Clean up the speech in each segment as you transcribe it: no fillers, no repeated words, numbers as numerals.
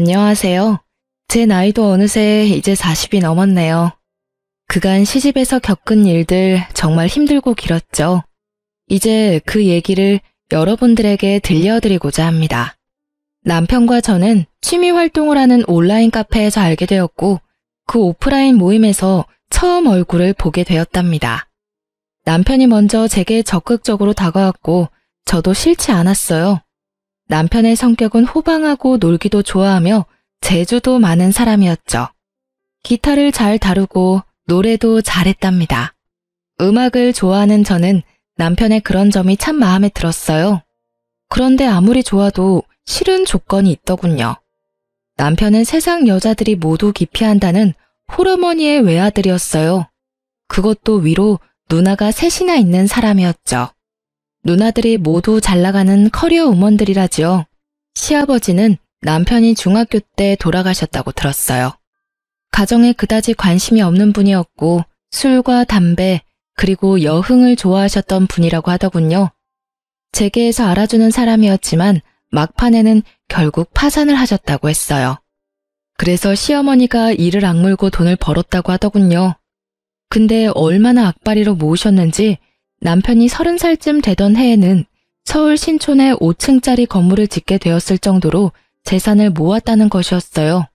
안녕하세요. 제 나이도 어느새 이제 40이 넘었네요. 그간 시집에서 겪은 일들 정말 힘들고 길었죠. 이제 그 얘기를 여러분들에게 들려드리고자 합니다. 남편과 저는 취미 활동을 하는 온라인 카페에서 알게 되었고 그 오프라인 모임에서 처음 얼굴을 보게 되었답니다. 남편이 먼저 제게 적극적으로 다가왔고 저도 싫지 않았어요. 남편의 성격은 호방하고 놀기도 좋아하며 재주도 많은 사람이었죠. 기타를 잘 다루고 노래도 잘했답니다. 음악을 좋아하는 저는 남편의 그런 점이 참 마음에 들었어요. 그런데 아무리 좋아도 싫은 조건이 있더군요. 남편은 세상 여자들이 모두 기피한다는 홀어머니의 외아들이었어요. 그것도 위로 누나가 셋이나 있는 사람이었죠. 누나들이 모두 잘나가는 커리어 우먼들이라지요. 시아버지는 남편이 중학교 때 돌아가셨다고 들었어요. 가정에 그다지 관심이 없는 분이었고 술과 담배 그리고 여흥을 좋아하셨던 분이라고 하더군요. 재계에서 알아주는 사람이었지만 막판에는 결국 파산을 하셨다고 했어요. 그래서 시어머니가 이를 악물고 돈을 벌었다고 하더군요. 근데 얼마나 악바리로 모으셨는지 남편이 30살쯤 되던 해에는 서울 신촌에 5층짜리 건물을 짓게 되었을 정도로 재산을 모았다는 것이었어요.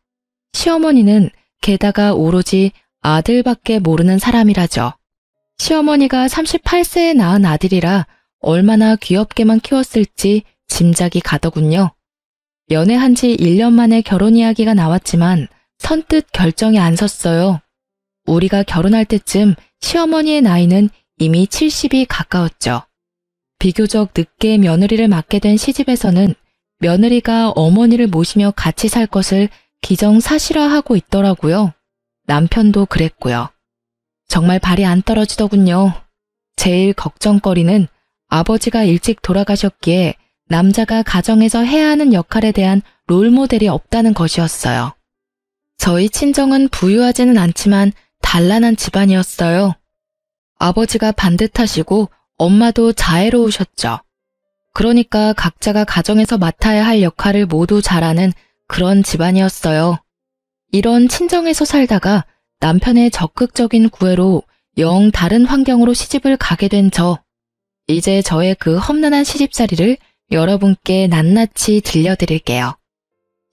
시어머니는 게다가 오로지 아들밖에 모르는 사람이라죠. 시어머니가 38세에 낳은 아들이라 얼마나 귀엽게만 키웠을지 짐작이 가더군요. 연애한 지 1년 만에 결혼 이야기가 나왔지만 선뜻 결정이 안 섰어요. 우리가 결혼할 때쯤 시어머니의 나이는 이미 70이 가까웠죠. 비교적 늦게 며느리를 맡게 된 시집에서는 며느리가 어머니를 모시며 같이 살 것을 기정사실화하고 있더라고요. 남편도 그랬고요. 정말 발이 안 떨어지더군요. 제일 걱정거리는 아버지가 일찍 돌아가셨기에 남자가 가정에서 해야 하는 역할에 대한 롤모델이 없다는 것이었어요. 저희 친정은 부유하지는 않지만 단란한 집안이었어요. 아버지가 반듯하시고 엄마도 자애로우셨죠. 그러니까 각자가 가정에서 맡아야 할 역할을 모두 잘하는 그런 집안이었어요. 이런 친정에서 살다가 남편의 적극적인 구애로 영 다른 환경으로 시집을 가게 된 저. 이제 저의 그 험난한 시집살이를 여러분께 낱낱이 들려드릴게요.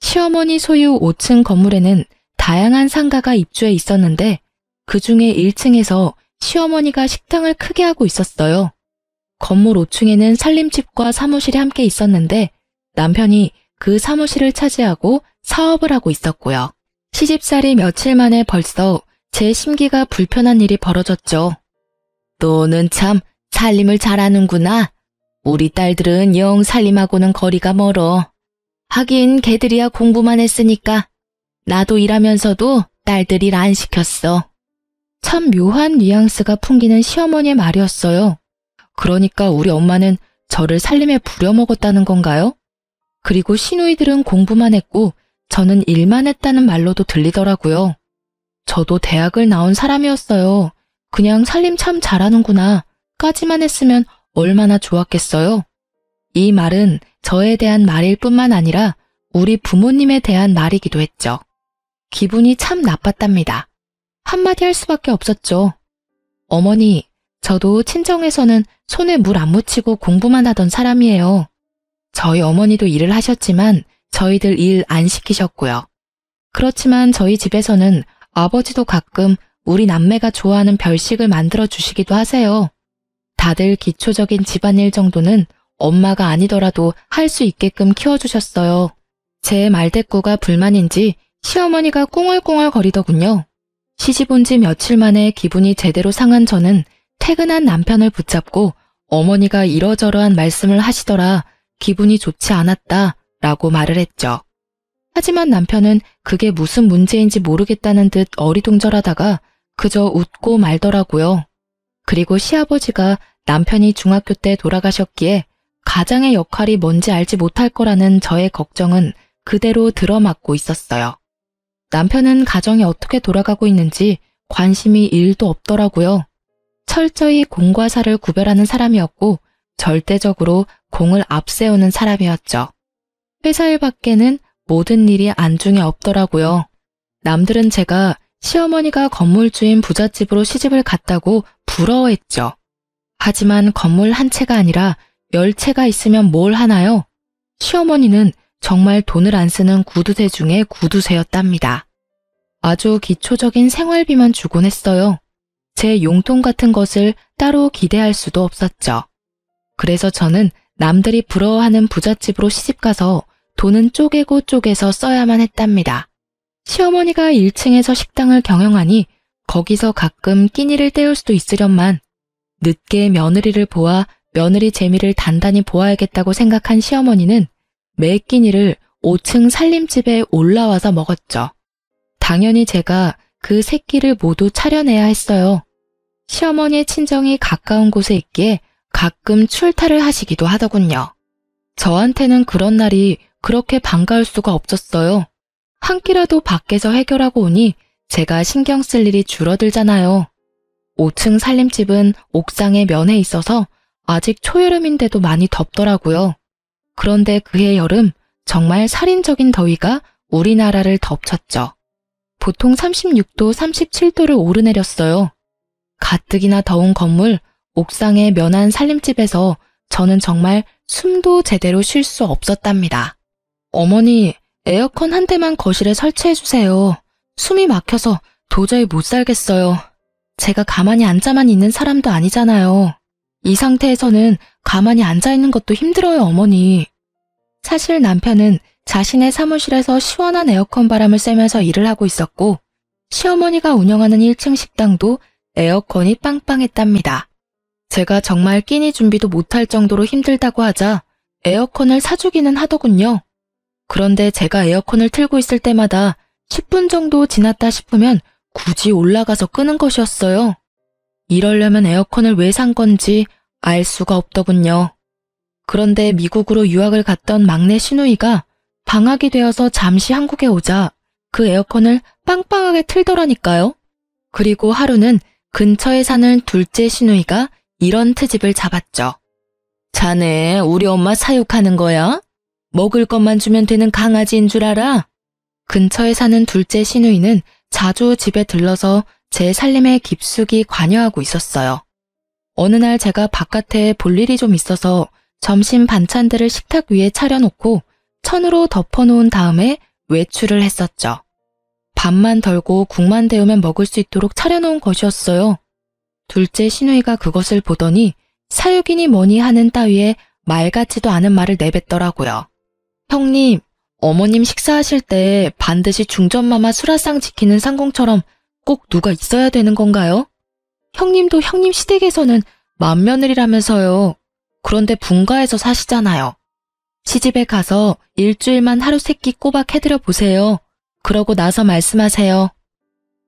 시어머니 소유 5층 건물에는 다양한 상가가 입주해 있었는데 그 중에 1층에서 시어머니가 식당을 크게 하고 있었어요. 건물 5층에는 살림집과 사무실이 함께 있었는데 남편이 그 사무실을 차지하고 사업을 하고 있었고요. 시집살이 며칠 만에 벌써 제 심기가 불편한 일이 벌어졌죠. 너는 참 살림을 잘하는구나. 우리 딸들은 영 살림하고는 거리가 멀어. 하긴 걔들이야 공부만 했으니까. 나도 일하면서도 딸들 일 안 시켰어. 참 묘한 뉘앙스가 풍기는 시어머니의 말이었어요. 그러니까 우리 엄마는 저를 살림에 부려먹었다는 건가요? 그리고 시누이들은 공부만 했고 저는 일만 했다는 말로도 들리더라고요. 저도 대학을 나온 사람이었어요. 그냥 살림 참 잘하는구나 까지만 했으면 얼마나 좋았겠어요. 이 말은 저에 대한 말일 뿐만 아니라 우리 부모님에 대한 말이기도 했죠. 기분이 참 나빴답니다. 한마디 할 수밖에 없었죠. 어머니, 저도 친정에서는 손에 물 안 묻히고 공부만 하던 사람이에요. 저희 어머니도 일을 하셨지만 저희들 일 안 시키셨고요. 그렇지만 저희 집에서는 아버지도 가끔 우리 남매가 좋아하는 별식을 만들어 주시기도 하세요. 다들 기초적인 집안일 정도는 엄마가 아니더라도 할 수 있게끔 키워주셨어요. 제 말대꾸가 불만인지 시어머니가 꿍얼꿍얼 거리더군요. 시집 온 지 며칠 만에 기분이 제대로 상한 저는 퇴근한 남편을 붙잡고 어머니가 이러저러한 말씀을 하시더라 기분이 좋지 않았다 라고 말을 했죠. 하지만 남편은 그게 무슨 문제인지 모르겠다는 듯 어리둥절하다가 그저 웃고 말더라고요. 그리고 시아버지가 남편이 중학교 때 돌아가셨기에 가장의 역할이 뭔지 알지 못할 거라는 저의 걱정은 그대로 들어맞고 있었어요. 남편은 가정이 어떻게 돌아가고 있는지 관심이 1도 없더라고요. 철저히 공과 사를 구별하는 사람이었고 절대적으로 공을 앞세우는 사람이었죠. 회사 일 밖에는 모든 일이 안중에 없더라고요. 남들은 제가 시어머니가 건물주인 부잣집으로 시집을 갔다고 부러워했죠. 하지만 건물 한 채가 아니라 10채가 있으면 뭘 하나요? 시어머니는 정말 돈을 안 쓰는 구두쇠 중에 구두쇠였답니다. 아주 기초적인 생활비만 주곤 했어요. 제 용돈 같은 것을 따로 기대할 수도 없었죠. 그래서 저는 남들이 부러워하는 부잣집으로 시집가서 돈은 쪼개고 쪼개서 써야만 했답니다. 시어머니가 1층에서 식당을 경영하니 거기서 가끔 끼니를 때울 수도 있으련만 늦게 며느리를 보아 며느리 재미를 단단히 보아야겠다고 생각한 시어머니는 매 끼니를 5층 살림집에 올라와서 먹었죠. 당연히 제가 그 세 끼를 모두 차려내야 했어요. 시어머니의 친정이 가까운 곳에 있기에 가끔 출타를 하시기도 하더군요. 저한테는 그런 날이 그렇게 반가울 수가 없었어요. 한 끼라도 밖에서 해결하고 오니 제가 신경 쓸 일이 줄어들잖아요. 5층 살림집은 옥상에 면에 있어서 아직 초여름인데도 많이 덥더라고요. 그런데 그해 여름 정말 살인적인 더위가 우리나라를 덮쳤죠. 보통 36도, 37도를 오르내렸어요. 가뜩이나 더운 건물, 옥상의 면한 살림집에서 저는 정말 숨도 제대로 쉴 수 없었답니다. 어머니, 에어컨 한 대만 거실에 설치해주세요. 숨이 막혀서 도저히 못 살겠어요. 제가 가만히 앉아만 있는 사람도 아니잖아요. 이 상태에서는 가만히 앉아있는 것도 힘들어요, 어머니. 사실 남편은 자신의 사무실에서 시원한 에어컨 바람을 쐬면서 일을 하고 있었고 시어머니가 운영하는 1층 식당도 에어컨이 빵빵했답니다. 제가 정말 끼니 준비도 못할 정도로 힘들다고 하자 에어컨을 사주기는 하더군요. 그런데 제가 에어컨을 틀고 있을 때마다 10분 정도 지났다 싶으면 굳이 올라가서 끄는 것이었어요. 이러려면 에어컨을 왜 산 건지 알 수가 없더군요. 그런데 미국으로 유학을 갔던 막내 시누이가 방학이 되어서 잠시 한국에 오자 그 에어컨을 빵빵하게 틀더라니까요. 그리고 하루는 근처에 사는 둘째 시누이가 이런 트집을 잡았죠. 자네 우리 엄마 사육하는 거야? 먹을 것만 주면 되는 강아지인 줄 알아? 근처에 사는 둘째 시누이는 자주 집에 들러서 제 살림에 깊숙이 관여하고 있었어요. 어느 날 제가 바깥에 볼 일이 좀 있어서 점심 반찬들을 식탁 위에 차려놓고 천으로 덮어놓은 다음에 외출을 했었죠. 밥만 덜고 국만 데우면 먹을 수 있도록 차려놓은 것이었어요. 둘째 시누이가 그것을 보더니 사육이니 뭐니 하는 따위에 말 같지도 않은 말을 내뱉더라고요. 형님, 어머님 식사하실 때 반드시 중전마마 수라상 지키는 상공처럼 꼭 누가 있어야 되는 건가요? 형님도 형님 시댁에서는 맏며느리라면서요. 그런데 분가에서 사시잖아요. 시집에 가서 일주일만 하루 세끼 꼬박 해드려 보세요. 그러고 나서 말씀하세요.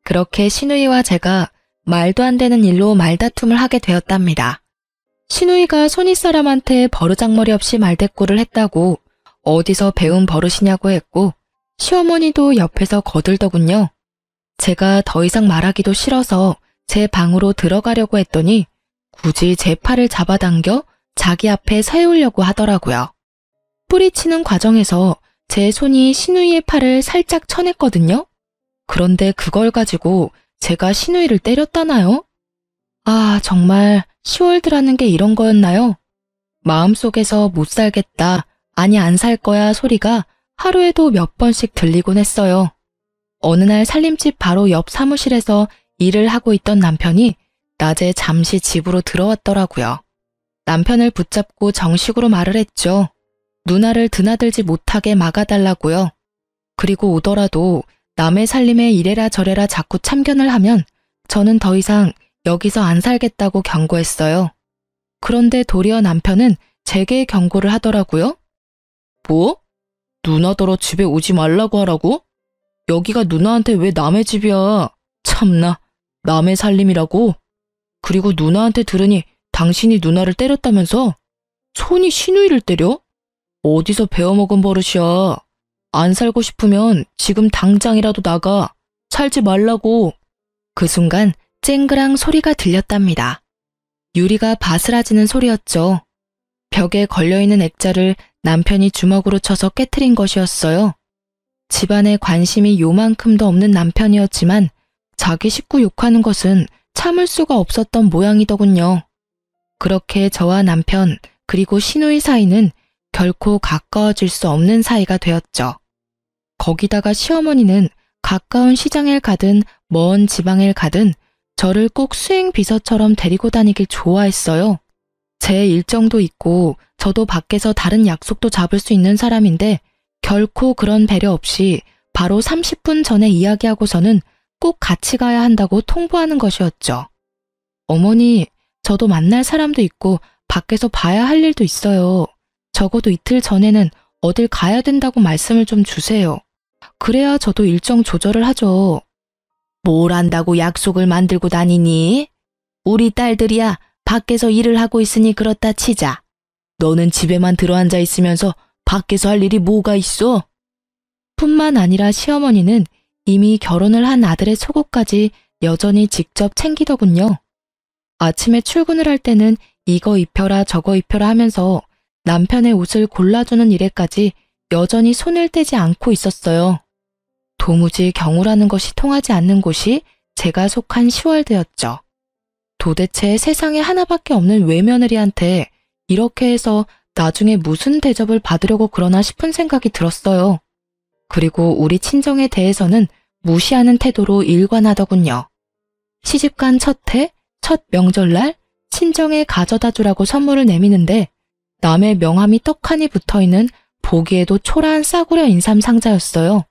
그렇게 시누이와 제가 말도 안 되는 일로 말다툼을 하게 되었답니다. 시누이가 손윗사람한테 버르장머리 없이 말대꾸를 했다고 어디서 배운 버릇이냐고 했고 시어머니도 옆에서 거들더군요. 제가 더 이상 말하기도 싫어서 제 방으로 들어가려고 했더니 굳이 제 팔을 잡아당겨 자기 앞에 세우려고 하더라고요. 뿌리치는 과정에서 제 손이 시누이의 팔을 살짝 쳐냈거든요. 그런데 그걸 가지고 제가 시누이를 때렸다나요? 아, 정말 10월드라는 게 이런 거였나요? 마음속에서 못 살겠다, 아니 안 살 거야 소리가 하루에도 몇 번씩 들리곤 했어요. 어느 날 살림집 바로 옆 사무실에서 일을 하고 있던 남편이 낮에 잠시 집으로 들어왔더라고요. 남편을 붙잡고 정식으로 말을 했죠. 누나를 드나들지 못하게 막아달라고요. 그리고 오더라도 남의 살림에 이래라 저래라 자꾸 참견을 하면 저는 더 이상 여기서 안 살겠다고 경고했어요. 그런데 도리어 남편은 제게 경고를 하더라고요. 뭐? 누나더러 집에 오지 말라고 하라고? 여기가 누나한테 왜 남의 집이야? 참나, 남의 살림이라고? 그리고 누나한테 들으니 당신이 누나를 때렸다면서? 손이 시누이를 때려? 어디서 배워먹은 버릇이야. 안 살고 싶으면 지금 당장이라도 나가. 살지 말라고. 그 순간 쨍그랑 소리가 들렸답니다. 유리가 바스라지는 소리였죠. 벽에 걸려있는 액자를 남편이 주먹으로 쳐서 깨트린 것이었어요. 집안에 관심이 요만큼도 없는 남편이었지만 자기 식구 욕하는 것은 참을 수가 없었던 모양이더군요. 그렇게 저와 남편 그리고 시누이 사이는 결코 가까워질 수 없는 사이가 되었죠. 거기다가 시어머니는 가까운 시장을 가든 먼 지방을 가든 저를 꼭 수행 비서처럼 데리고 다니길 좋아했어요. 제 일정도 있고 저도 밖에서 다른 약속도 잡을 수 있는 사람인데 결코 그런 배려 없이 바로 30분 전에 이야기하고서는 꼭 같이 가야 한다고 통보하는 것이었죠. 어머니, 저도 만날 사람도 있고 밖에서 봐야 할 일도 있어요. 적어도 이틀 전에는 어딜 가야 된다고 말씀을 좀 주세요. 그래야 저도 일정 조절을 하죠. 뭘 안다고 약속을 만들고 다니니? 우리 딸들이야 밖에서 일을 하고 있으니 그렇다 치자. 너는 집에만 들어앉아 있으면서 밖에서 할 일이 뭐가 있어? 뿐만 아니라 시어머니는 이미 결혼을 한 아들의 속옷까지 여전히 직접 챙기더군요. 아침에 출근을 할 때는 이거 입혀라 저거 입혀라 하면서 남편의 옷을 골라주는 일에까지 여전히 손을 떼지 않고 있었어요. 도무지 경우라는 것이 통하지 않는 곳이 제가 속한 시월드였죠. 도대체 세상에 하나밖에 없는 외며느리한테 이렇게 해서 나중에 무슨 대접을 받으려고 그러나 싶은 생각이 들었어요. 그리고 우리 친정에 대해서는 무시하는 태도로 일관하더군요. 시집간 첫 해, 첫 명절날 친정에 가져다 주라고 선물을 내미는데 남의 명함이 떡하니 붙어있는 보기에도 초라한 싸구려 인삼 상자였어요.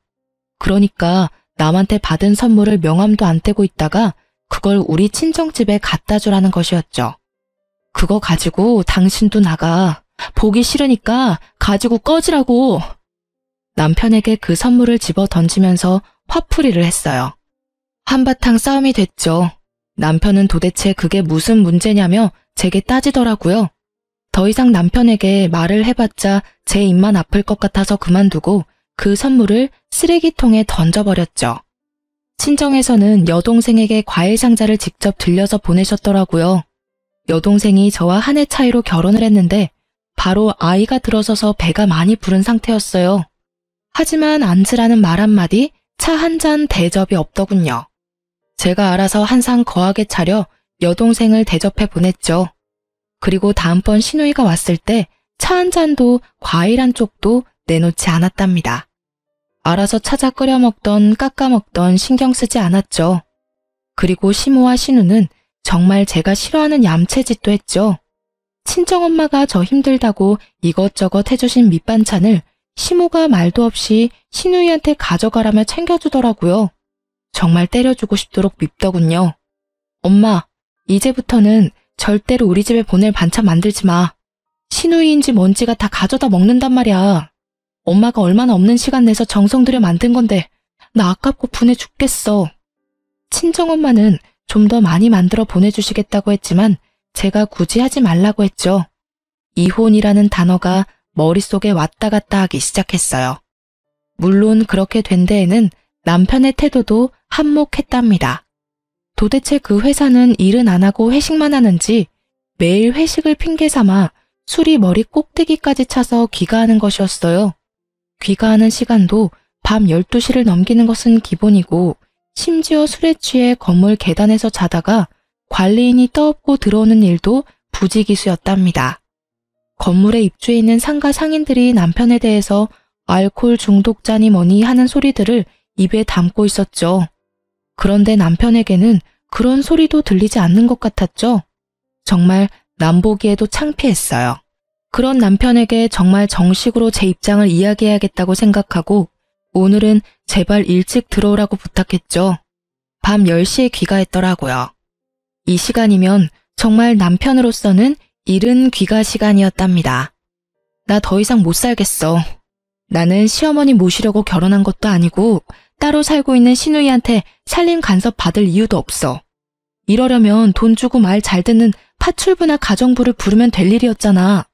그러니까 남한테 받은 선물을 명함도 안 떼고 있다가 그걸 우리 친정집에 갖다 주라는 것이었죠. 그거 가지고 당신도 나가. 보기 싫으니까 가지고 꺼지라고. 남편에게 그 선물을 집어 던지면서 화풀이를 했어요. 한바탕 싸움이 됐죠. 남편은 도대체 그게 무슨 문제냐며 제게 따지더라고요. 더 이상 남편에게 말을 해봤자 제 입만 아플 것 같아서 그만두고 그 선물을 쓰레기통에 던져버렸죠. 친정에서는 여동생에게 과일 상자를 직접 들려서 보내셨더라고요. 여동생이 저와 한 해 차이로 결혼을 했는데 바로 아이가 들어서서 배가 많이 부른 상태였어요. 하지만 앉으라는 말 한마디, 차 한 잔 대접이 없더군요. 제가 알아서 한 상 거하게 차려 여동생을 대접해 보냈죠. 그리고 다음번 시누이가 왔을 때 차 한 잔도 과일 한 쪽도 내놓지 않았답니다. 알아서 찾아 끓여 먹던 깎아 먹던 신경 쓰지 않았죠. 그리고 시모와 시누는 정말 제가 싫어하는 얌체짓도 했죠. 친정엄마가 저 힘들다고 이것저것 해주신 밑반찬을 시모가 말도 없이 시누이한테 가져가라며 챙겨주더라고요. 정말 때려주고 싶도록 밉더군요. 엄마, 이제부터는 절대로 우리 집에 보낼 반찬 만들지 마. 시누이인지 뭔지가 다 가져다 먹는단 말이야. 엄마가 얼마나 없는 시간 내서 정성 들여 만든 건데 나 아깝고 분해 죽겠어. 친정엄마는 좀 더 많이 만들어 보내주시겠다고 했지만 제가 굳이 하지 말라고 했죠. 이혼이라는 단어가 머릿속에 왔다 갔다 하기 시작했어요. 물론 그렇게 된 데에는 남편의 태도도 한몫했답니다. 도대체 그 회사는 일은 안 하고 회식만 하는지 매일 회식을 핑계 삼아 술이 머리 꼭대기까지 차서 귀가하는 것이었어요. 귀가하는 시간도 밤 12시를 넘기는 것은 기본이고 심지어 술에 취해 건물 계단에서 자다가 관리인이 떠엎고 들어오는 일도 부지기수였답니다. 건물에 입주해 있는 상가 상인들이 남편에 대해서 알코올 중독자니 뭐니 하는 소리들을 입에 담고 있었죠. 그런데 남편에게는 그런 소리도 들리지 않는 것 같았죠. 정말 남보기에도 창피했어요. 그런 남편에게 정말 정식으로 제 입장을 이야기해야겠다고 생각하고 오늘은 제발 일찍 들어오라고 부탁했죠. 밤 10시에 귀가했더라고요. 이 시간이면 정말 남편으로서는 이른 귀가 시간이었답니다. 나 더 이상 못 살겠어. 나는 시어머니 모시려고 결혼한 것도 아니고 따로 살고 있는 시누이한테 살림 간섭 받을 이유도 없어. 이러려면 돈 주고 말 잘 듣는 파출부나 가정부를 부르면 될 일이었잖아.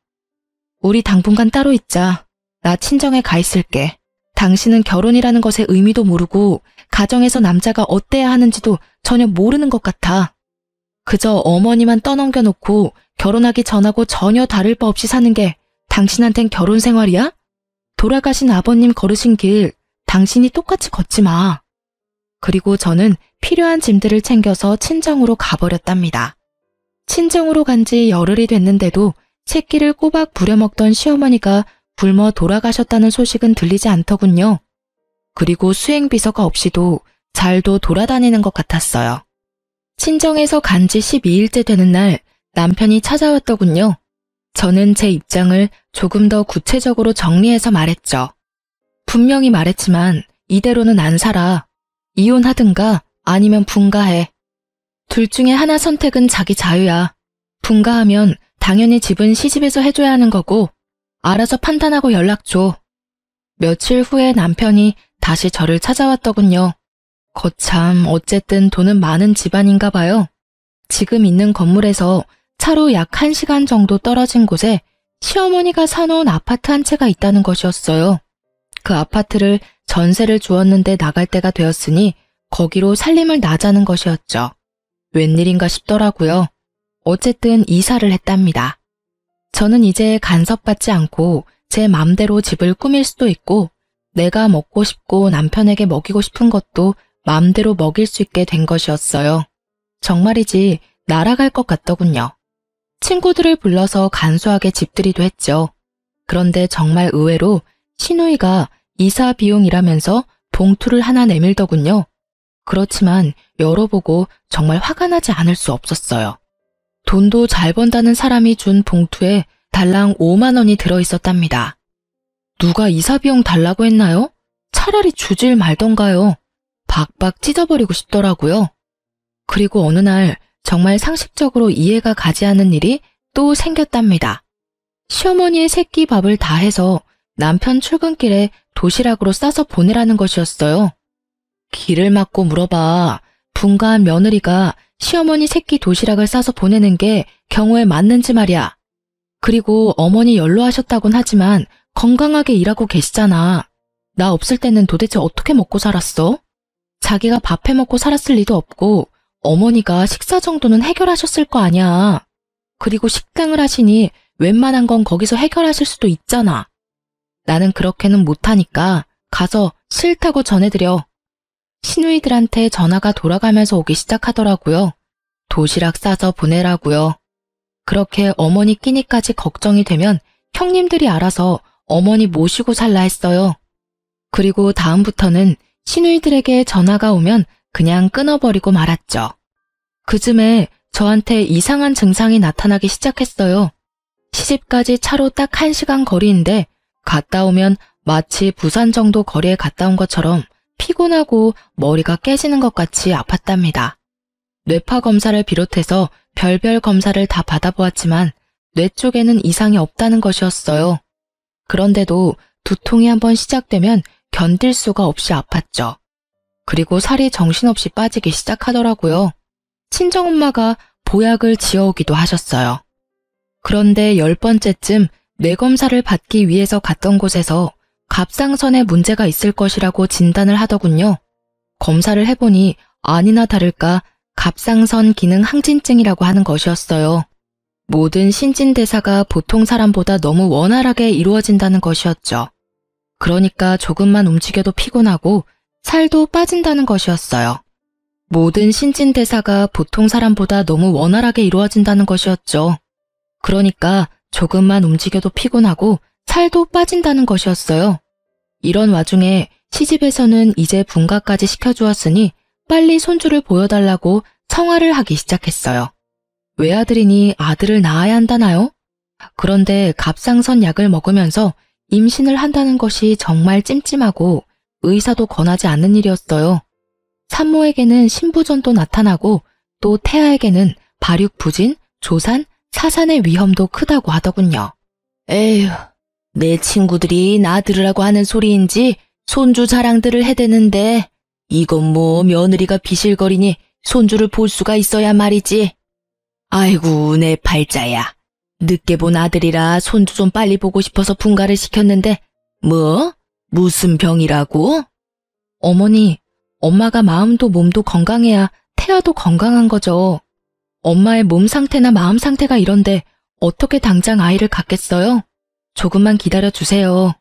우리 당분간 따로 있자. 나 친정에 가 있을게. 당신은 결혼이라는 것의 의미도 모르고 가정에서 남자가 어때야 하는지도 전혀 모르는 것 같아. 그저 어머니만 떠넘겨놓고 결혼하기 전하고 전혀 다를 바 없이 사는 게 당신한텐 결혼 생활이야? 돌아가신 아버님 걸으신 길 당신이 똑같이 걷지 마. 그리고 저는 필요한 짐들을 챙겨서 친정으로 가버렸답니다. 친정으로 간 지 열흘이 됐는데도 새끼를 꼬박 부려먹던 시어머니가 굶어 돌아가셨다는 소식은 들리지 않더군요. 그리고 수행비서가 없이도 잘도 돌아다니는 것 같았어요. 친정에서 간 지 12일째 되는 날 남편이 찾아왔더군요. 저는 제 입장을 조금 더 구체적으로 정리해서 말했죠. 분명히 말했지만 이대로는 안 살아. 이혼하든가 아니면 분가해. 둘 중에 하나 선택은 자기 자유야. 분가하면 당연히 집은 시집에서 해줘야 하는 거고 알아서 판단하고 연락 줘. 며칠 후에 남편이 다시 저를 찾아왔더군요. 거참 어쨌든 돈은 많은 집안인가 봐요. 지금 있는 건물에서 차로 약 1시간 정도 떨어진 곳에 시어머니가 사놓은 아파트 한 채가 있다는 것이었어요. 그 아파트를 전세를 주었는데 나갈 때가 되었으니 거기로 살림을 나자는 것이었죠. 웬일인가 싶더라고요. 어쨌든 이사를 했답니다. 저는 이제 간섭받지 않고 제 맘대로 집을 꾸밀 수도 있고 내가 먹고 싶고 남편에게 먹이고 싶은 것도 맘대로 먹일 수 있게 된 것이었어요. 정말이지 날아갈 것 같더군요. 친구들을 불러서 간소하게 집들이도 했죠. 그런데 정말 의외로 시누이가 이사 비용이라면서 봉투를 하나 내밀더군요. 그렇지만 열어보고 정말 화가 나지 않을 수 없었어요. 돈도 잘 번다는 사람이 준 봉투에 달랑 5만 원이 들어있었답니다. 누가 이사 비용 달라고 했나요? 차라리 주질 말던가요. 박박 찢어버리고 싶더라고요. 그리고 어느 날 정말 상식적으로 이해가 가지 않는 일이 또 생겼답니다. 시어머니의 새끼 밥을 다 해서 남편 출근길에 도시락으로 싸서 보내라는 것이었어요. 길을 막고 물어봐. 분가한 며느리가 시어머니 새끼 도시락을 싸서 보내는 게 경우에 맞는지 말이야. 그리고 어머니 연로하셨다곤 하지만 건강하게 일하고 계시잖아. 나 없을 때는 도대체 어떻게 먹고 살았어? 자기가 밥 해먹고 살았을 리도 없고 어머니가 식사 정도는 해결하셨을 거 아니야. 그리고 식당을 하시니 웬만한 건 거기서 해결하실 수도 있잖아. 나는 그렇게는 못하니까 가서 싫다고 전해드려. 시누이들한테 전화가 돌아가면서 오기 시작하더라고요. 도시락 싸서 보내라고요. 그렇게 어머니 끼니까지 걱정이 되면 형님들이 알아서 어머니 모시고 살라 했어요. 그리고 다음부터는 시누이들에게 전화가 오면 그냥 끊어버리고 말았죠. 그쯤에 저한테 이상한 증상이 나타나기 시작했어요. 시집까지 차로 딱 1시간 거리인데 갔다 오면 마치 부산 정도 거리에 갔다 온 것처럼 피곤하고 머리가 깨지는 것 같이 아팠답니다. 뇌파 검사를 비롯해서 별별 검사를 다 받아보았지만 뇌 쪽에는 이상이 없다는 것이었어요. 그런데도 두통이 한번 시작되면 견딜 수가 없이 아팠죠. 그리고 살이 정신없이 빠지기 시작하더라고요. 친정엄마가 보약을 지어오기도 하셨어요. 그런데 10번째쯤 뇌 검사를 받기 위해서 갔던 곳에서 갑상선에 문제가 있을 것이라고 진단을 하더군요. 검사를 해보니 아니나 다를까 갑상선 기능 항진증이라고 하는 것이었어요. 모든 신진대사가 보통 사람보다 너무 원활하게 이루어진다는 것이었죠. 그러니까 조금만 움직여도 피곤하고 살도 빠진다는 것이었어요. 모든 신진대사가 보통 사람보다 너무 원활하게 이루어진다는 것이었죠. 그러니까 조금만 움직여도 피곤하고 살도 빠진다는 것이었어요. 이런 와중에 시집에서는 이제 분가까지 시켜주었으니 빨리 손주를 보여달라고 청화를 하기 시작했어요. 외아들이니 아들을 낳아야 한다나요? 그런데 갑상선 약을 먹으면서 임신을 한다는 것이 정말 찜찜하고 의사도 권하지 않는 일이었어요. 산모에게는 신부전도 나타나고 또 태아에게는 발육부진, 조산, 사산의 위험도 크다고 하더군요. 에휴, 내 친구들이 나 들으라고 하는 소리인지 손주 자랑들을 해대는데 이건 뭐 며느리가 비실거리니 손주를 볼 수가 있어야 말이지. 아이고 내 팔자야. 늦게 본 아들이라 손주 좀 빨리 보고 싶어서 분가를 시켰는데 뭐? 무슨 병이라고? 어머니, 엄마가 마음도 몸도 건강해야 태아도 건강한 거죠. 엄마의 몸 상태나 마음 상태가 이런데 어떻게 당장 아이를 갖겠어요? 조금만 기다려 주세요.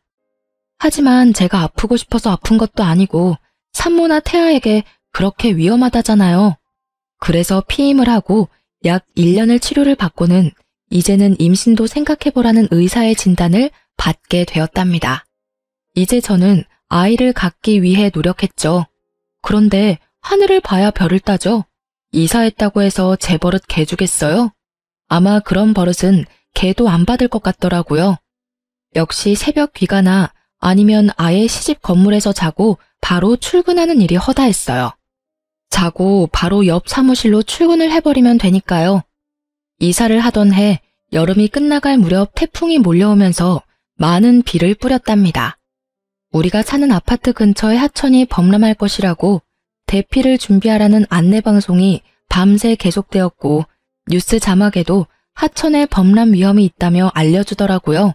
하지만 제가 아프고 싶어서 아픈 것도 아니고 산모나 태아에게 그렇게 위험하다잖아요. 그래서 피임을 하고 약 1년을 치료를 받고는 이제는 임신도 생각해보라는 의사의 진단을 받게 되었답니다. 이제 저는 아이를 갖기 위해 노력했죠. 그런데 하늘을 봐야 별을 따죠. 이사했다고 해서 제 버릇 개 주겠어요? 아마 그런 버릇은 개도 안 받을 것 같더라고요. 역시 새벽 귀가나 아니면 아예 시집 건물에서 자고 바로 출근하는 일이 허다했어요. 자고 바로 옆 사무실로 출근을 해버리면 되니까요. 이사를 하던 해 여름이 끝나갈 무렵 태풍이 몰려오면서 많은 비를 뿌렸답니다. 우리가 사는 아파트 근처의 하천이 범람할 것이라고 대피를 준비하라는 안내방송이 밤새 계속되었고 뉴스 자막에도 하천에 범람 위험이 있다며 알려주더라고요.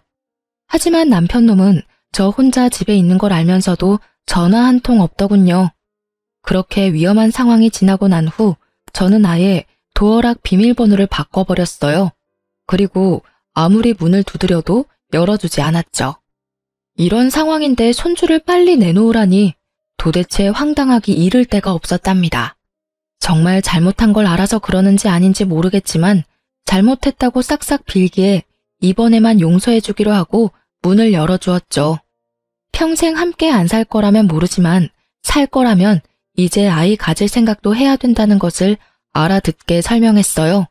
하지만 남편놈은 저 혼자 집에 있는 걸 알면서도 전화 한 통 없더군요. 그렇게 위험한 상황이 지나고 난 후 저는 아예 도어락 비밀번호를 바꿔버렸어요. 그리고 아무리 문을 두드려도 열어주지 않았죠. 이런 상황인데 손주를 빨리 내놓으라니 도대체 황당하기 이를 데가 없었답니다. 정말 잘못한 걸 알아서 그러는지 아닌지 모르겠지만 잘못했다고 싹싹 빌기에 이번에만 용서해주기로 하고 문을 열어주었죠. 평생 함께 안 살 거라면 모르지만 살 거라면 이제 아이 가질 생각도 해야 된다는 것을 알아듣게 설명했어요.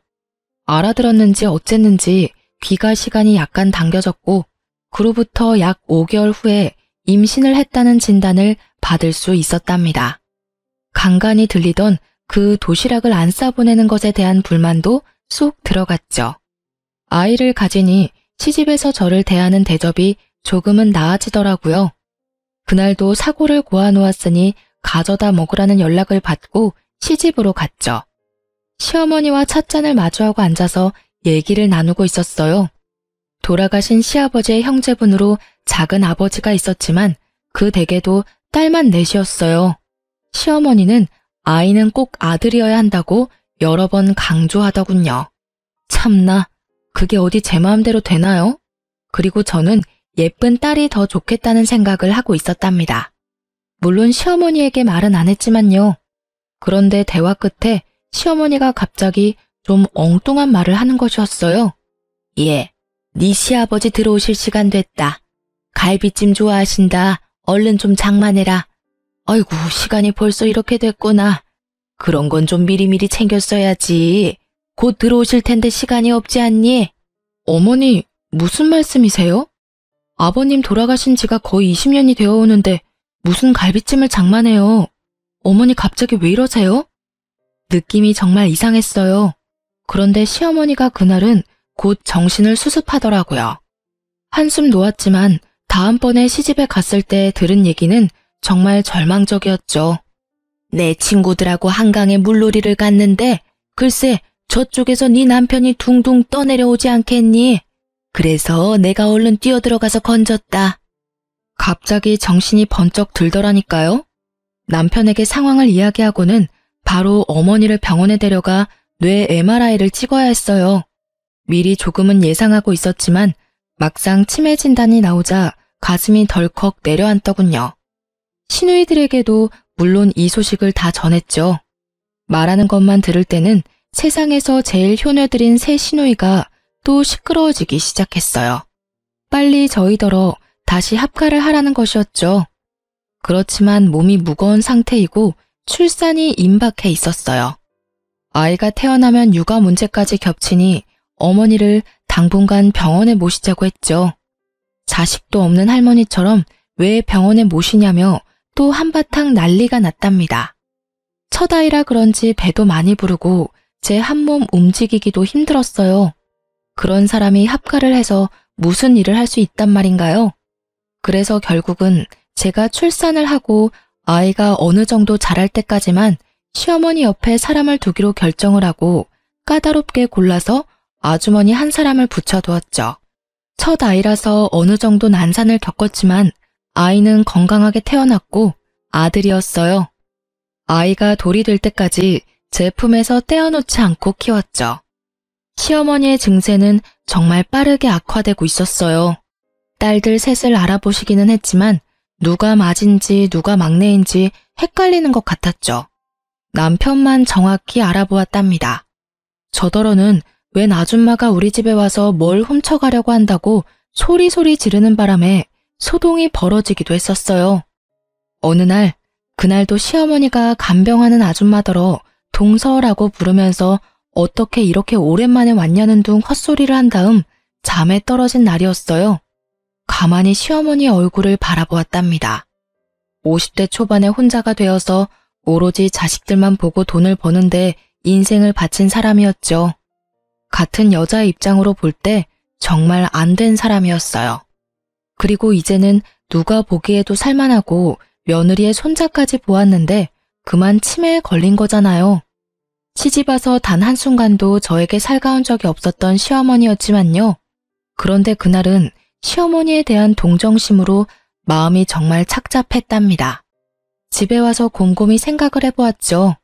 알아들었는지 어쨌는지 귀가 시간이 약간 당겨졌고 그로부터 약 5개월 후에 임신을 했다는 진단을 받을 수 있었답니다. 간간히 들리던 그 도시락을 안 싸보내는 것에 대한 불만도 쏙 들어갔죠. 아이를 가지니 시집에서 저를 대하는 대접이 조금은 나아지더라고요. 그날도 사고를 고아놓았으니 가져다 먹으라는 연락을 받고 시집으로 갔죠. 시어머니와 찻잔을 마주하고 앉아서 얘기를 나누고 있었어요. 돌아가신 시아버지의 형제분으로 작은 아버지가 있었지만 그 댁에도 딸만 넷이었어요. 시어머니는 아이는 꼭 아들이어야 한다고 여러 번 강조하더군요. 참나, 그게 어디 제 마음대로 되나요? 그리고 저는 예쁜 딸이 더 좋겠다는 생각을 하고 있었답니다. 물론 시어머니에게 말은 안 했지만요. 그런데 대화 끝에 시어머니가 갑자기 좀 엉뚱한 말을 하는 것이었어요. 예, 네 시아버지 들어오실 시간 됐다. 갈비찜 좋아하신다. 얼른 좀 장만해라. 아이고, 시간이 벌써 이렇게 됐구나. 그런 건 좀 미리미리 챙겼어야지. 곧 들어오실 텐데 시간이 없지 않니? 어머니, 무슨 말씀이세요? 아버님 돌아가신 지가 거의 20년이 되어 오는데 무슨 갈비찜을 장만해요. 어머니 갑자기 왜 이러세요? 느낌이 정말 이상했어요. 그런데 시어머니가 그날은 곧 정신을 수습하더라고요. 한숨 놓았지만 다음번에 시집에 갔을 때 들은 얘기는 정말 절망적이었죠. 내 친구들하고 한강에 물놀이를 갔는데 글쎄 저쪽에서 네 남편이 둥둥 떠내려오지 않겠니? 그래서 내가 얼른 뛰어들어가서 건졌다. 갑자기 정신이 번쩍 들더라니까요. 남편에게 상황을 이야기하고는 바로 어머니를 병원에 데려가 뇌 MRI를 찍어야 했어요. 미리 조금은 예상하고 있었지만 막상 치매 진단이 나오자 가슴이 덜컥 내려앉더군요. 시누이들에게도 물론 이 소식을 다 전했죠. 말하는 것만 들을 때는 세상에서 제일 효녀들인 새 시누이가 또 시끄러워지기 시작했어요. 빨리 저희더러 다시 합가를 하라는 것이었죠. 그렇지만 몸이 무거운 상태이고 출산이 임박해 있었어요. 아이가 태어나면 육아 문제까지 겹치니 어머니를 당분간 병원에 모시자고 했죠. 자식도 없는 할머니처럼 왜 병원에 모시냐며 또 한바탕 난리가 났답니다. 첫 아이라 그런지 배도 많이 부르고 제 한몸 움직이기도 힘들었어요. 그런 사람이 합가를 해서 무슨 일을 할 수 있단 말인가요? 그래서 결국은 제가 출산을 하고 아이가 어느 정도 자랄 때까지만 시어머니 옆에 사람을 두기로 결정을 하고 까다롭게 골라서 아주머니 한 사람을 붙여두었죠. 첫 아이라서 어느 정도 난산을 겪었지만 아이는 건강하게 태어났고 아들이었어요. 아이가 돌이 될 때까지 제 품에서 떼어놓지 않고 키웠죠. 시어머니의 증세는 정말 빠르게 악화되고 있었어요. 딸들 셋을 알아보시기는 했지만 누가 맏인지 누가 막내인지 헷갈리는 것 같았죠. 남편만 정확히 알아보았답니다. 저더러는 웬 아줌마가 우리 집에 와서 뭘 훔쳐가려고 한다고 소리소리 지르는 바람에 소동이 벌어지기도 했었어요. 어느 날, 그날도 시어머니가 간병하는 아줌마더러 동서라고 부르면서 어떻게 이렇게 오랜만에 왔냐는 둥 헛소리를 한 다음 잠에 떨어진 날이었어요. 가만히 시어머니 얼굴을 바라보았답니다. 50대 초반에 혼자가 되어서 오로지 자식들만 보고 돈을 버는데 인생을 바친 사람이었죠. 같은 여자의 입장으로 볼 때 정말 안 된 사람이었어요. 그리고 이제는 누가 보기에도 살만하고 며느리의 손자까지 보았는데 그만 치매에 걸린 거잖아요. 시집와서 단 한순간도 저에게 살가운 적이 없었던 시어머니였지만요. 그런데 그날은 시어머니에 대한 동정심으로 마음이 정말 착잡했답니다. 집에 와서 곰곰이 생각을 해보았죠.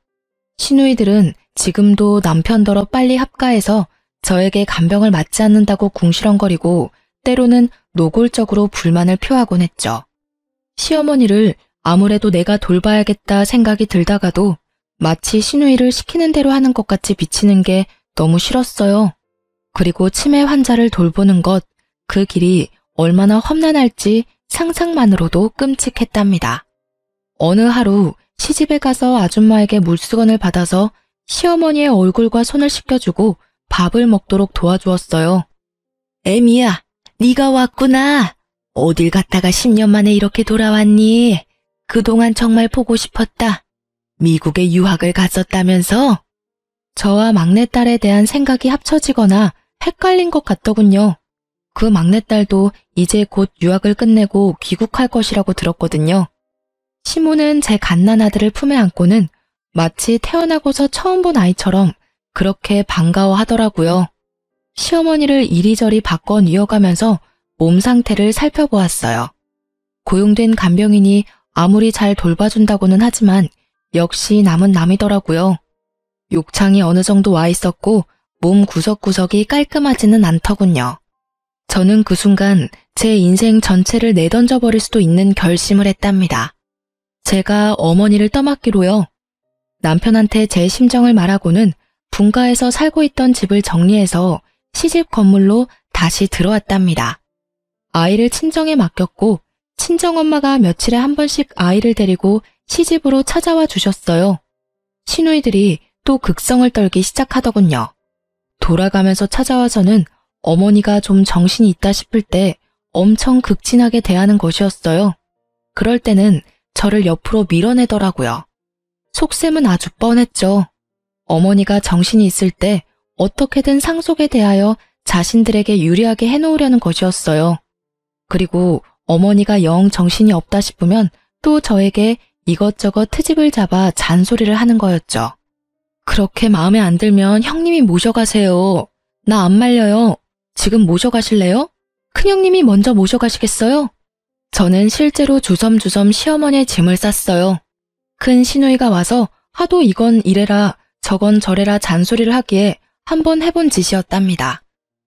시누이들은 지금도 남편더러 빨리 합가해서 저에게 간병을 맞지 않는다고 궁시렁거리고 때로는 노골적으로 불만을 표하곤 했죠. 시어머니를 아무래도 내가 돌봐야겠다 생각이 들다가도 마치 시누이를 시키는 대로 하는 것 같이 비치는 게 너무 싫었어요. 그리고 치매 환자를 돌보는 것, 그 길이 얼마나 험난할지 상상만으로도 끔찍했답니다. 어느 하루 시집에 가서 아줌마에게 물수건을 받아서 시어머니의 얼굴과 손을 씻겨주고 밥을 먹도록 도와주었어요. 애미야, 네가 왔구나. 어딜 갔다가 10년 만에 이렇게 돌아왔니? 그동안 정말 보고 싶었다. 미국에 유학을 갔었다면서? 저와 막내딸에 대한 생각이 합쳐지거나 헷갈린 것 같더군요. 그 막내딸도 이제 곧 유학을 끝내고 귀국할 것이라고 들었거든요. 시모는 제 갓난 아들을 품에 안고는 마치 태어나고서 처음 본 아이처럼 그렇게 반가워하더라고요. 시어머니를 이리저리 바꿔 뉘어가면서 몸 상태를 살펴보았어요. 고용된 간병인이 아무리 잘 돌봐준다고는 하지만 역시 남은 남이더라고요. 욕창이 어느 정도 와 있었고 몸 구석구석이 깔끔하지는 않더군요. 저는 그 순간 제 인생 전체를 내던져버릴 수도 있는 결심을 했답니다. 제가 어머니를 떠맡기로요. 남편한테 제 심정을 말하고는 분가에서 살고 있던 집을 정리해서 시집 건물로 다시 들어왔답니다. 아이를 친정에 맡겼고 친정엄마가 며칠에 한 번씩 아이를 데리고 시집으로 찾아와 주셨어요. 시누이들이 또 극성을 떨기 시작하더군요. 돌아가면서 찾아와서는 어머니가 좀 정신이 있다 싶을 때 엄청 극진하게 대하는 것이었어요. 그럴 때는 저를 옆으로 밀어내더라고요. 속셈은 아주 뻔했죠. 어머니가 정신이 있을 때 어떻게든 상속에 대하여 자신들에게 유리하게 해놓으려는 것이었어요. 그리고 어머니가 영 정신이 없다 싶으면 또 저에게 이것저것 트집을 잡아 잔소리를 하는 거였죠. 그렇게 마음에 안 들면 형님이 모셔가세요. 나 안 말려요. 지금 모셔가실래요? 큰형님이 먼저 모셔가시겠어요? 저는 실제로 주섬주섬 시어머니의 짐을 쌌어요. 큰 시누이가 와서 하도 이건 이래라 저건 저래라 잔소리를 하기에 한번 해본 짓이었답니다.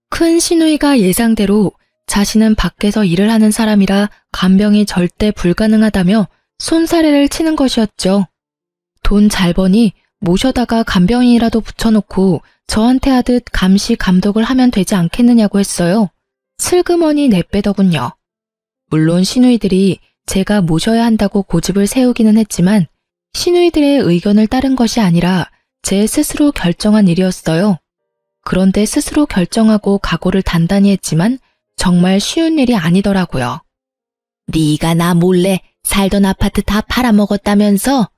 큰 시누이가 예상대로 자신은 밖에서 일을 하는 사람이라 간병이 절대 불가능하다며 손사래를 치는 것이었죠. 돈 잘 버니 모셔다가 간병인이라도 붙여놓고 저한테 하듯 감시 감독을 하면 되지 않겠느냐고 했어요. 슬그머니 내빼더군요. 물론 시누이들이 제가 모셔야 한다고 고집을 세우기는 했지만 시누이들의 의견을 따른 것이 아니라 제 스스로 결정한 일이었어요. 그런데 스스로 결정하고 각오를 단단히 했지만 정말 쉬운 일이 아니더라고요. 네가 나 몰래 살던 아파트 다 팔아먹었다면서?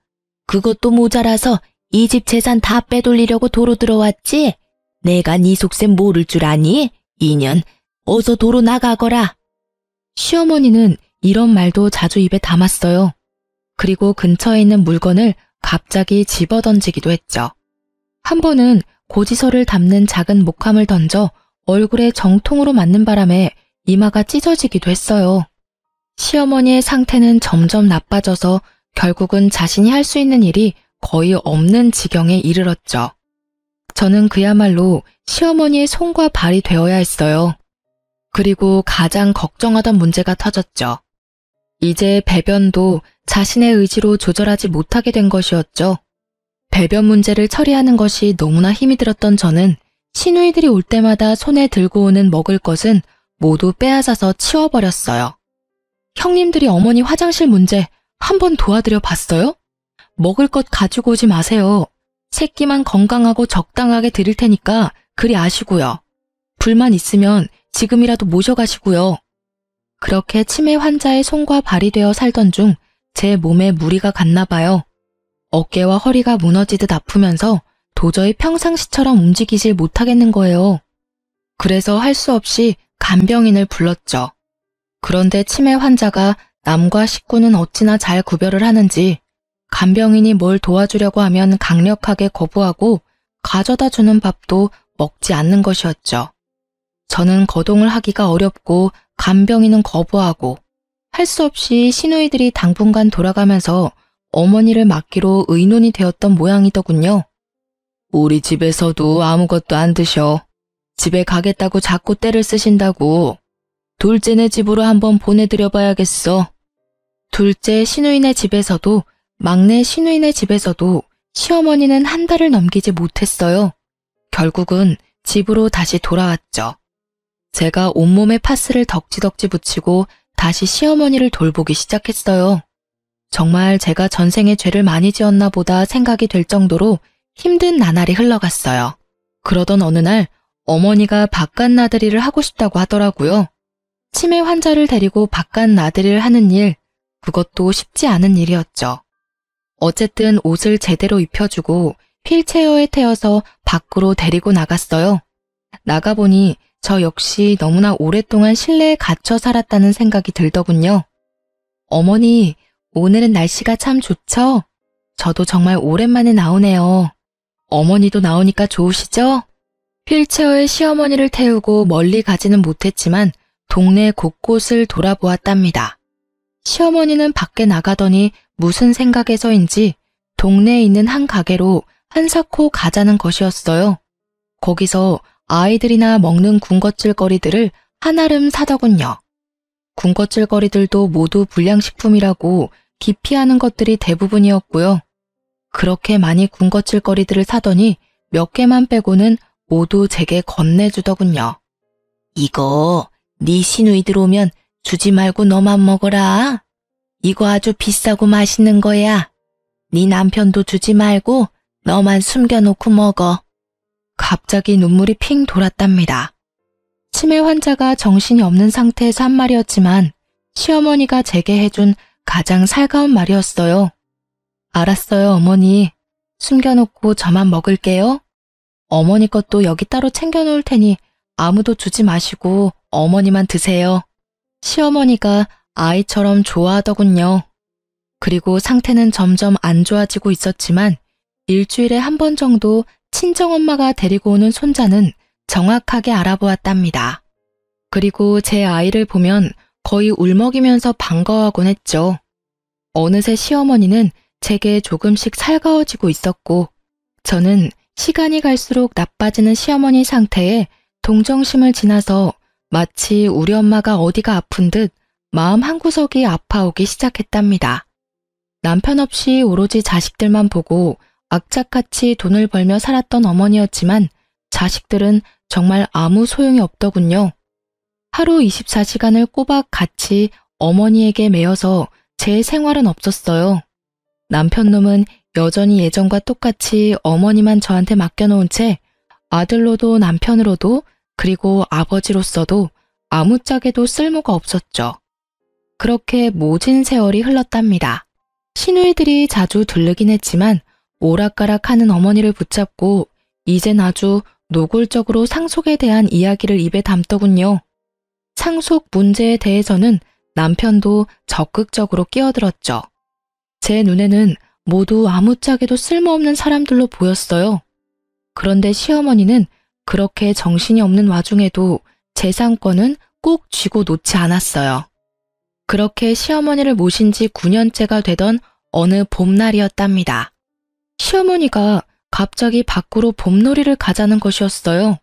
그것도 모자라서 이 집 재산 다 빼돌리려고 도로 들어왔지? 내가 네 속셈 모를 줄 아니? 인연, 어서 도로 나가거라. 시어머니는 이런 말도 자주 입에 담았어요. 그리고 근처에 있는 물건을 갑자기 집어던지기도 했죠. 한 번은 고지서를 담는 작은 목함을 던져 얼굴에 정통으로 맞는 바람에 이마가 찢어지기도 했어요. 시어머니의 상태는 점점 나빠져서 결국은 자신이 할 수 있는 일이 거의 없는 지경에 이르렀죠. 저는 그야말로 시어머니의 손과 발이 되어야 했어요. 그리고 가장 걱정하던 문제가 터졌죠. 이제 배변도 자신의 의지로 조절하지 못하게 된 것이었죠. 배변 문제를 처리하는 것이 너무나 힘이 들었던 저는 시누이들이 올 때마다 손에 들고 오는 먹을 것은 모두 빼앗아서 치워버렸어요. 형님들이 어머니 화장실 문제 한번 도와드려 봤어요? 먹을 것 가지고 오지 마세요. 새끼만 건강하고 적당하게 드릴 테니까 그리 아시고요. 불만 있으면 지금이라도 모셔가시고요. 그렇게 치매 환자의 손과 발이 되어 살던 중 제 몸에 무리가 갔나 봐요. 어깨와 허리가 무너지듯 아프면서 도저히 평상시처럼 움직이질 못하겠는 거예요. 그래서 할 수 없이 간병인을 불렀죠. 그런데 치매 환자가 남과 식구는 어찌나 잘 구별을 하는지 간병인이 뭘 도와주려고 하면 강력하게 거부하고 가져다 주는 밥도 먹지 않는 것이었죠. 저는 거동을 하기가 어렵고 간병인은 거부하고 할 수 없이 시누이들이 당분간 돌아가면서 어머니를 맡기로 의논이 되었던 모양이더군요. 우리 집에서도 아무것도 안 드셔. 집에 가겠다고 자꾸 떼를 쓰신다고. 둘째네 집으로 한번 보내드려 봐야겠어. 둘째 시누이네 집에서도 막내 시누이네 집에서도 시어머니는 한 달을 넘기지 못했어요. 결국은 집으로 다시 돌아왔죠. 제가 온몸에 파스를 덕지덕지 붙이고 다시 시어머니를 돌보기 시작했어요. 정말 제가 전생에 죄를 많이 지었나 보다 생각이 될 정도로 힘든 나날이 흘러갔어요. 그러던 어느 날 어머니가 바깥 나들이를 하고 싶다고 하더라고요. 치매 환자를 데리고 바깥 나들이를 하는 일, 그것도 쉽지 않은 일이었죠. 어쨌든 옷을 제대로 입혀주고 휠체어에 태워서 밖으로 데리고 나갔어요. 나가보니 저 역시 너무나 오랫동안 실내에 갇혀 살았다는 생각이 들더군요. 어머니, 오늘은 날씨가 참 좋죠? 저도 정말 오랜만에 나오네요. 어머니도 나오니까 좋으시죠? 휠체어에 시어머니를 태우고 멀리 가지는 못했지만 동네 곳곳을 돌아보았답니다. 시어머니는 밖에 나가더니 무슨 생각에서인지 동네에 있는 한 가게로 한사코 가자는 것이었어요. 거기서 아이들이나 먹는 군것질거리들을 한아름 사더군요. 군것질거리들도 모두 불량식품이라고 기피하는 것들이 대부분이었고요. 그렇게 많이 군것질거리들을 사더니 몇 개만 빼고는 모두 제게 건네주더군요. 이거 네 시누이들 오면 주지 말고 너만 먹어라. 이거 아주 비싸고 맛있는 거야. 네 남편도 주지 말고 너만 숨겨놓고 먹어. 갑자기 눈물이 핑 돌았답니다. 치매 환자가 정신이 없는 상태에서 한 말이었지만 시어머니가 제게 해준 가장 살가운 말이었어요. 알았어요, 어머니. 숨겨놓고 저만 먹을게요. 어머니 것도 여기 따로 챙겨놓을 테니 아무도 주지 마시고 어머니만 드세요. 시어머니가 아이처럼 좋아하더군요. 그리고 상태는 점점 안 좋아지고 있었지만 일주일에 한 번 정도 친정엄마가 데리고 오는 손자는 정확하게 알아보았답니다. 그리고 제 아이를 보면 거의 울먹이면서 반가워하곤 했죠. 어느새 시어머니는 제게 조금씩 살가워지고 있었고 저는 시간이 갈수록 나빠지는 시어머니 상태에 동정심을 지나서 마치 우리 엄마가 어디가 아픈 듯 마음 한구석이 아파오기 시작했답니다. 남편 없이 오로지 자식들만 보고 악착같이 돈을 벌며 살았던 어머니였지만 자식들은 정말 아무 소용이 없더군요. 하루 24시간을 꼬박 같이 어머니에게 매여서 제 생활은 없었어요. 남편놈은 여전히 예전과 똑같이 어머니만 저한테 맡겨놓은 채 아들로도 남편으로도 그리고 아버지로서도 아무짝에도 쓸모가 없었죠. 그렇게 모진 세월이 흘렀답니다. 시누이들이 자주 들르긴 했지만 오락가락하는 어머니를 붙잡고 이젠 아주 노골적으로 상속에 대한 이야기를 입에 담더군요. 상속 문제에 대해서는 남편도 적극적으로 끼어들었죠. 제 눈에는 모두 아무짝에도 쓸모없는 사람들로 보였어요. 그런데 시어머니는 그렇게 정신이 없는 와중에도 재산권은 꼭 쥐고 놓지 않았어요. 그렇게 시어머니를 모신 지 9년째가 되던 어느 봄날이었답니다. 시어머니가 갑자기 밖으로 봄놀이를 가자는 것이었어요.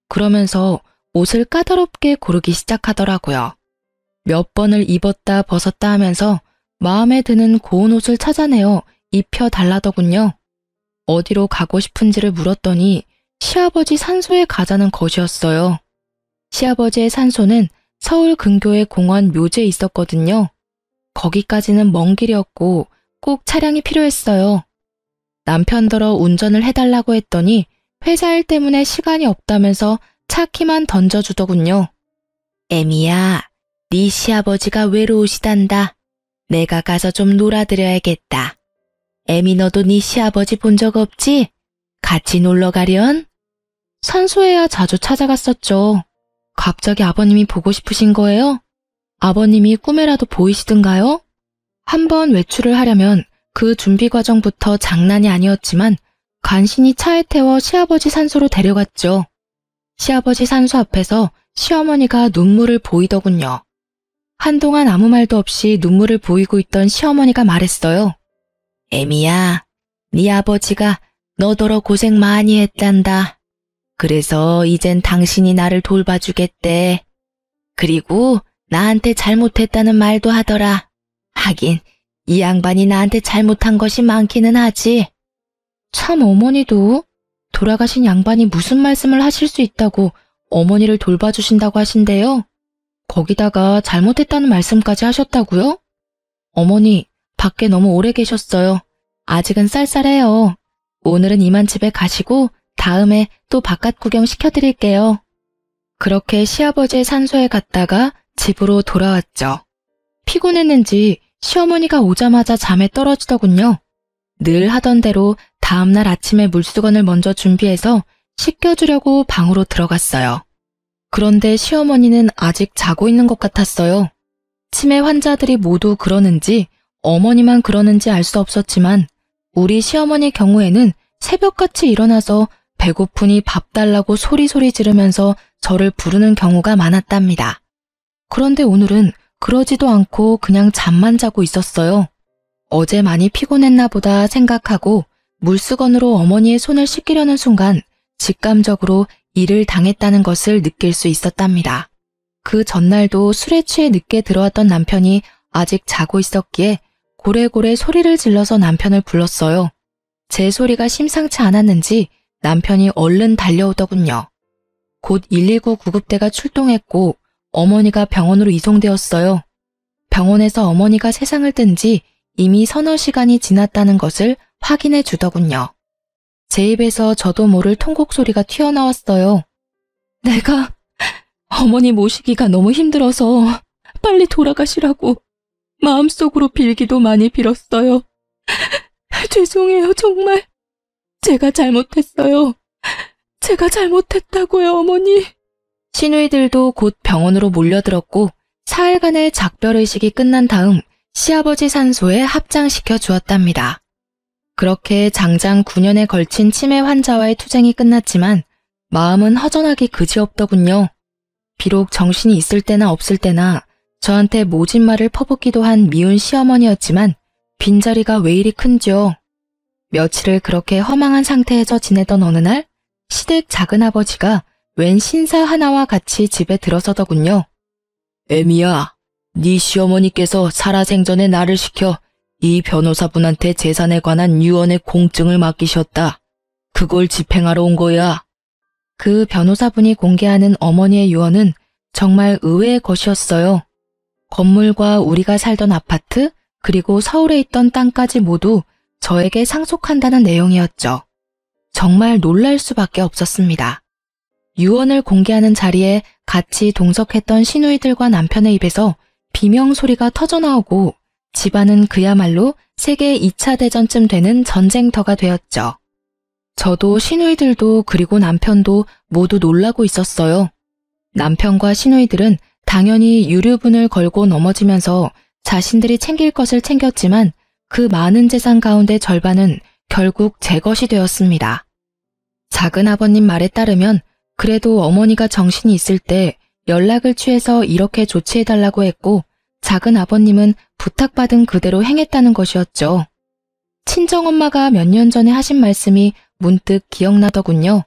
그러면서 옷을 까다롭게 고르기 시작하더라고요. 몇 번을 입었다 벗었다 하면서 마음에 드는 고운 옷을 찾아내어 입혀달라더군요. 어디로 가고 싶은지를 물었더니 시아버지 산소에 가자는 것이었어요. 시아버지의 산소는 서울 근교의 공원 묘지에 있었거든요. 거기까지는 먼 길이었고 꼭 차량이 필요했어요. 남편더러 운전을 해달라고 했더니 회사 일 때문에 시간이 없다면서 차 키만 던져주더군요. 애미야, 네 시아버지가 외로우시단다. 내가 가서 좀 놀아드려야겠다. 애미 너도 네 시아버지 본 적 없지? 같이 놀러 가련? 산소에야 자주 찾아갔었죠. 갑자기 아버님이 보고 싶으신 거예요? 아버님이 꿈에라도 보이시던가요? 한번 외출을 하려면 그 준비 과정부터 장난이 아니었지만 간신히 차에 태워 시아버지 산소로 데려갔죠. 시아버지 산소 앞에서 시어머니가 눈물을 보이더군요. 한동안 아무 말도 없이 눈물을 보이고 있던 시어머니가 말했어요. 애미야, 네 아버지가 너더러 고생 많이 했단다. 그래서 이젠 당신이 나를 돌봐주겠대. 그리고 나한테 잘못했다는 말도 하더라. 하긴 이 양반이 나한테 잘못한 것이 많기는 하지. 참 어머니도 돌아가신 양반이 무슨 말씀을 하실 수 있다고 어머니를 돌봐주신다고 하신대요. 거기다가 잘못했다는 말씀까지 하셨다고요? 어머니, 밖에 너무 오래 계셨어요. 아직은 쌀쌀해요. 오늘은 이만 집에 가시고 다음에 또 바깥 구경 시켜드릴게요. 그렇게 시아버지의 산소에 갔다가 집으로 돌아왔죠. 피곤했는지 시어머니가 오자마자 잠에 떨어지더군요. 늘 하던 대로 다음날 아침에 물수건을 먼저 준비해서 씻겨주려고 방으로 들어갔어요. 그런데 시어머니는 아직 자고 있는 것 같았어요. 치매 환자들이 모두 그러는지 어머니만 그러는지 알 수 없었지만 우리 시어머니 경우에는 새벽같이 일어나서 배고프니 밥 달라고 소리소리 지르면서 저를 부르는 경우가 많았답니다. 그런데 오늘은 그러지도 않고 그냥 잠만 자고 있었어요. 어제 많이 피곤했나 보다 생각하고 물수건으로 어머니의 손을 씻기려는 순간 직감적으로 일을 당했다는 것을 느낄 수 있었답니다. 그 전날도 술에 취해 늦게 들어왔던 남편이 아직 자고 있었기에 고래고래 소리를 질러서 남편을 불렀어요. 제 소리가 심상치 않았는지 남편이 얼른 달려오더군요. 곧 119 구급대가 출동했고 어머니가 병원으로 이송되었어요. 병원에서 어머니가 세상을 뜬 지 이미 서너 시간이 지났다는 것을 확인해 주더군요. 제 입에서 저도 모를 통곡 소리가 튀어나왔어요. 내가 어머니 모시기가 너무 힘들어서 빨리 돌아가시라고 마음속으로 빌기도 많이 빌었어요. 죄송해요, 정말. 제가 잘못했어요. 제가 잘못했다고요, 어머니. 시누이들도 곧 병원으로 몰려들었고 사흘간의 작별의식이 끝난 다음 시아버지 산소에 합장시켜 주었답니다. 그렇게 장장 9년에 걸친 치매 환자와의 투쟁이 끝났지만 마음은 허전하기 그지없더군요. 비록 정신이 있을 때나 없을 때나 저한테 모진 말을 퍼붓기도 한 미운 시어머니였지만 빈자리가 왜 이리 큰지요. 며칠을 그렇게 허망한 상태에서 지내던 어느 날 시댁 작은아버지가 웬 신사 하나와 같이 집에 들어서더군요. 애미야, 네 시어머니께서 살아생전에 나를 시켜 이 변호사분한테 재산에 관한 유언의 공증을 맡기셨다. 그걸 집행하러 온 거야. 그 변호사분이 공개하는 어머니의 유언은 정말 의외의 것이었어요. 건물과 우리가 살던 아파트, 그리고 서울에 있던 땅까지 모두 저에게 상속한다는 내용이었죠. 정말 놀랄 수밖에 없었습니다. 유언을 공개하는 자리에 같이 동석했던 시누이들과 남편의 입에서 비명 소리가 터져나오고 집안은 그야말로 세계 2차 대전쯤 되는 전쟁터가 되었죠. 저도 시누이들도 그리고 남편도 모두 놀라고 있었어요. 남편과 시누이들은 당연히 유류분을 걸고 넘어지면서 자신들이 챙길 것을 챙겼지만 그 많은 재산 가운데 절반은 결국 제 것이 되었습니다. 작은아버님 말에 따르면 그래도 어머니가 정신이 있을 때 연락을 취해서 이렇게 조치해달라고 했고 작은아버님은 부탁받은 그대로 행했다는 것이었죠. 친정엄마가 몇 년 전에 하신 말씀이 문득 기억나더군요.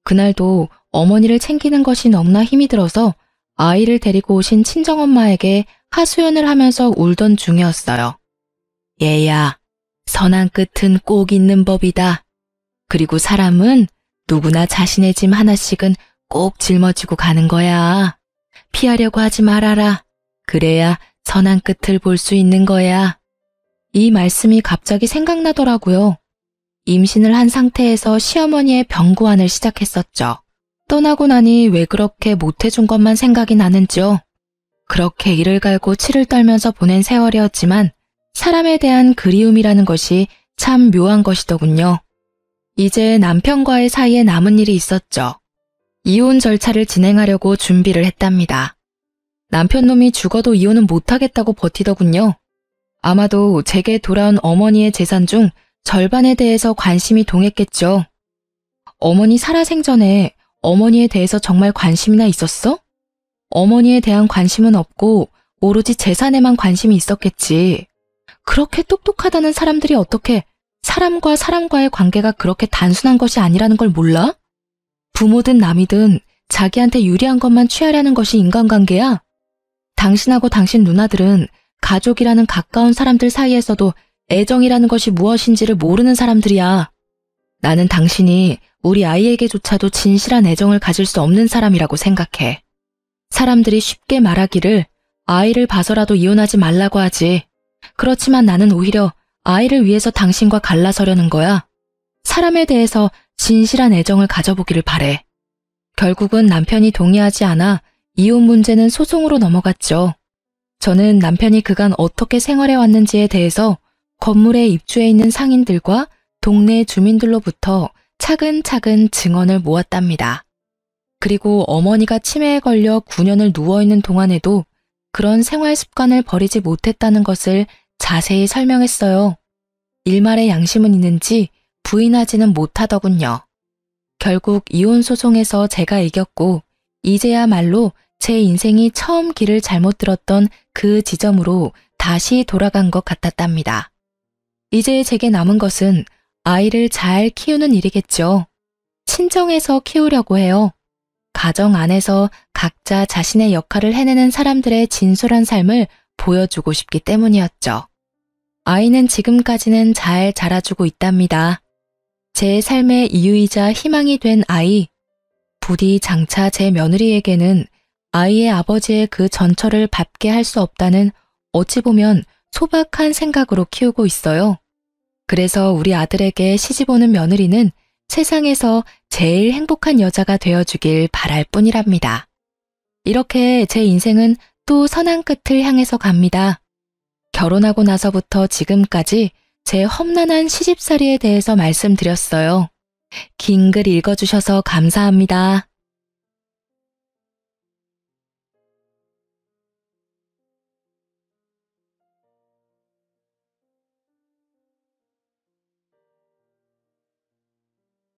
그날도 어머니를 챙기는 것이 너무나 힘이 들어서 아이를 데리고 오신 친정엄마에게 하소연을 하면서 울던 중이었어요. 얘야, 선한 끝은 꼭 있는 법이다. 그리고 사람은 누구나 자신의 짐 하나씩은 꼭 짊어지고 가는 거야. 피하려고 하지 말아라. 그래야 선한 끝을 볼 수 있는 거야. 이 말씀이 갑자기 생각나더라고요. 임신을 한 상태에서 시어머니의 병구안을 시작했었죠. 떠나고 나니 왜 그렇게 못해준 것만 생각이 나는지요. 그렇게 이를 갈고 치를 떨면서 보낸 세월이었지만 사람에 대한 그리움이라는 것이 참 묘한 것이더군요. 이제 남편과의 사이에 남은 일이 있었죠. 이혼 절차를 진행하려고 준비를 했답니다. 남편 놈이 죽어도 이혼은 못하겠다고 버티더군요. 아마도 제게 돌아온 어머니의 재산 중 절반에 대해서 관심이 동했겠죠. 어머니 살아생전에 어머니에 대해서 정말 관심이나 있었어? 어머니에 대한 관심은 없고 오로지 재산에만 관심이 있었겠지. 그렇게 똑똑하다는 사람들이 어떻게 사람과 사람과의 관계가 그렇게 단순한 것이 아니라는 걸 몰라? 부모든 남이든 자기한테 유리한 것만 취하려는 것이 인간관계야. 당신하고 당신 누나들은 가족이라는 가까운 사람들 사이에서도 애정이라는 것이 무엇인지를 모르는 사람들이야. 나는 당신이 우리 아이에게조차도 진실한 애정을 가질 수 없는 사람이라고 생각해. 사람들이 쉽게 말하기를 아이를 봐서라도 이혼하지 말라고 하지. 그렇지만 나는 오히려 아이를 위해서 당신과 갈라서려는 거야. 사람에 대해서 진실한 애정을 가져보기를 바래. 결국은 남편이 동의하지 않아 이혼 문제는 소송으로 넘어갔죠. 저는 남편이 그간 어떻게 생활해 왔는지에 대해서 건물에 입주해 있는 상인들과 동네 주민들로부터 차근차근 증언을 모았답니다. 그리고 어머니가 치매에 걸려 9년을 누워있는 동안에도 그런 생활 습관을 버리지 못했다는 것을 자세히 설명했어요. 일말의 양심은 있는지 부인하지는 못하더군요. 결국 이혼 소송에서 제가 이겼고 이제야말로 제 인생이 처음 길을 잘못 들었던 그 지점으로 다시 돌아간 것 같았답니다. 이제 제게 남은 것은 아이를 잘 키우는 일이겠죠. 친정에서 키우려고 해요. 가정 안에서 각자 자신의 역할을 해내는 사람들의 진솔한 삶을 보여주고 싶기 때문이었죠. 아이는 지금까지는 잘 자라주고 있답니다. 제 삶의 이유이자 희망이 된 아이. 부디 장차 제 며느리에게는 아이의 아버지의 그 전처를 밟게 할 수 없다는 어찌 보면 소박한 생각으로 키우고 있어요. 그래서 우리 아들에게 시집 오는 며느리는 세상에서 제일 행복한 여자가 되어주길 바랄 뿐이랍니다. 이렇게 제 인생은 또 선한 끝을 향해서 갑니다. 결혼하고 나서부터 지금까지 제 험난한 시집살이에 대해서 말씀드렸어요. 긴 글 읽어주셔서 감사합니다.